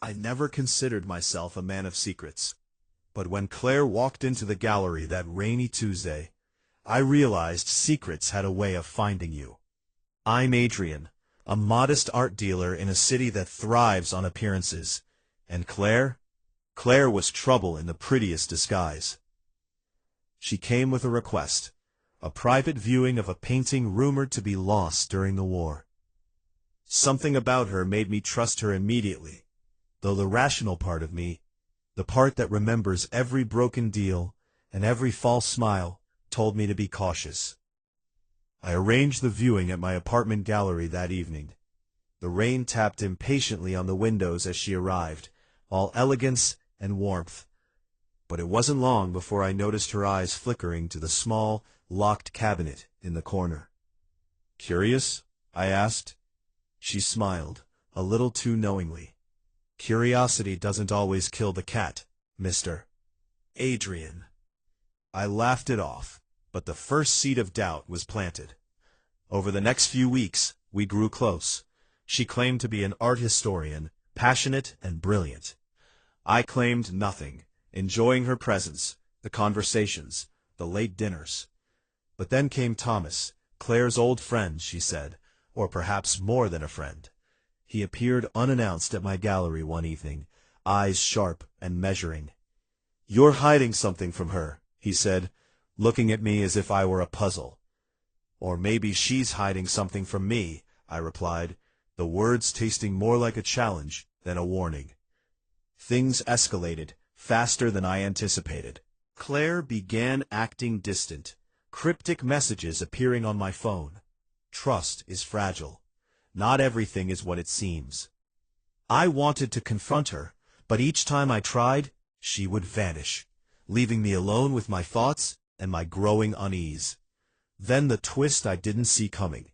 I never considered myself a man of secrets. But when Claire walked into the gallery that rainy Tuesday, I realized secrets had a way of finding you. I'm Adrian, a modest art dealer in a city that thrives on appearances. And Claire? Claire was trouble in the prettiest disguise. She came with a request, a private viewing of a painting rumored to be lost during the war. Something about her made me trust her immediately, though the rational part of me, the part that remembers every broken deal and every false smile, told me to be cautious. I arranged the viewing at my apartment gallery that evening. The rain tapped impatiently on the windows as she arrived, all elegance and warmth. But it wasn't long before I noticed her eyes flickering to the small, locked cabinet in the corner. "Curious?" I asked. She smiled, a little too knowingly. "Curiosity doesn't always kill the cat, Mr. Adrian." I laughed it off, but the first seed of doubt was planted. Over the next few weeks, we grew close. She claimed to be an art historian, passionate and brilliant. I claimed nothing, enjoying her presence, the conversations, the late dinners. But then came Thomas, Claire's old friend, she said, or perhaps more than a friend. He appeared unannounced at my gallery one evening, eyes sharp and measuring. "You're hiding something from her," he said, looking at me as if I were a puzzle. "Or maybe she's hiding something from me," I replied, the words tasting more like a challenge than a warning. Things escalated, faster than I anticipated. Claire began acting distant, cryptic messages appearing on my phone. Trust is fragile. Not everything is what it seems. I wanted to confront her, but each time I tried, she would vanish, leaving me alone with my thoughts and my growing unease. Then the twist I didn't see coming.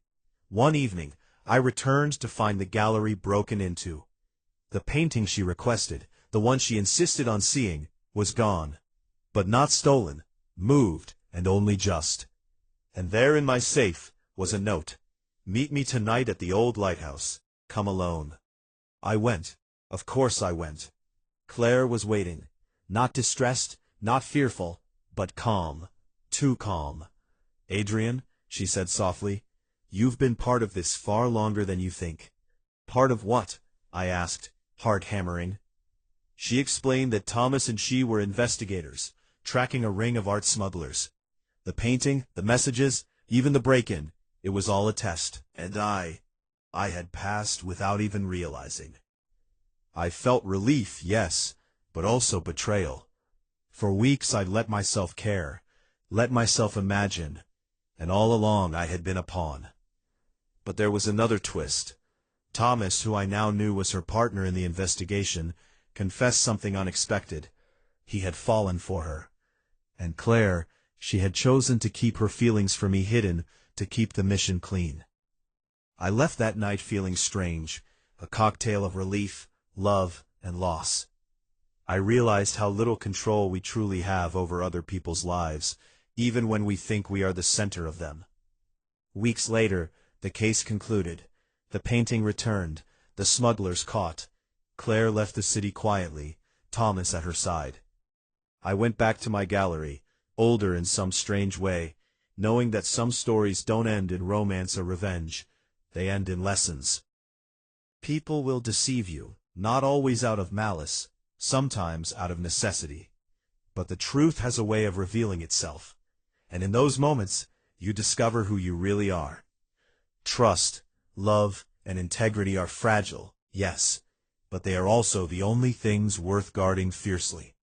One evening, I returned to find the gallery broken into. The painting she requested, the one she insisted on seeing, was gone. But not stolen, moved, and only just. And there in my safe was a note. "Meet me tonight at the old lighthouse. Come alone." I went. Of course I went. Claire was waiting. Not distressed, not fearful, but calm. Too calm. "Adrian," she said softly, "you've been part of this far longer than you think." "Part of what?" I asked, heart hammering. She explained that Thomas and she were investigators, tracking a ring of art smugglers. The painting, the messages, even the break-in, it was all a test. And I had passed without even realizing. I felt relief, yes, but also betrayal. For weeks I'd let myself care, let myself imagine, and all along I had been a pawn. But there was another twist. Thomas, who I now knew was her partner in the investigation, confessed something unexpected. He had fallen for her. And Claire, she had chosen to keep her feelings for me hidden, to keep the mission clean. I left that night feeling strange, a cocktail of relief, love, and loss. I realized how little control we truly have over other people's lives, even when we think we are the center of them. Weeks later, the case concluded. The painting returned, the smugglers caught. Claire left the city quietly, Thomas at her side. I went back to my gallery, older in some strange way, knowing that some stories don't end in romance or revenge. They end in lessons. People will deceive you, not always out of malice, sometimes out of necessity. But the truth has a way of revealing itself. And in those moments, you discover who you really are. Trust, love, and integrity are fragile, yes, but they are also the only things worth guarding fiercely.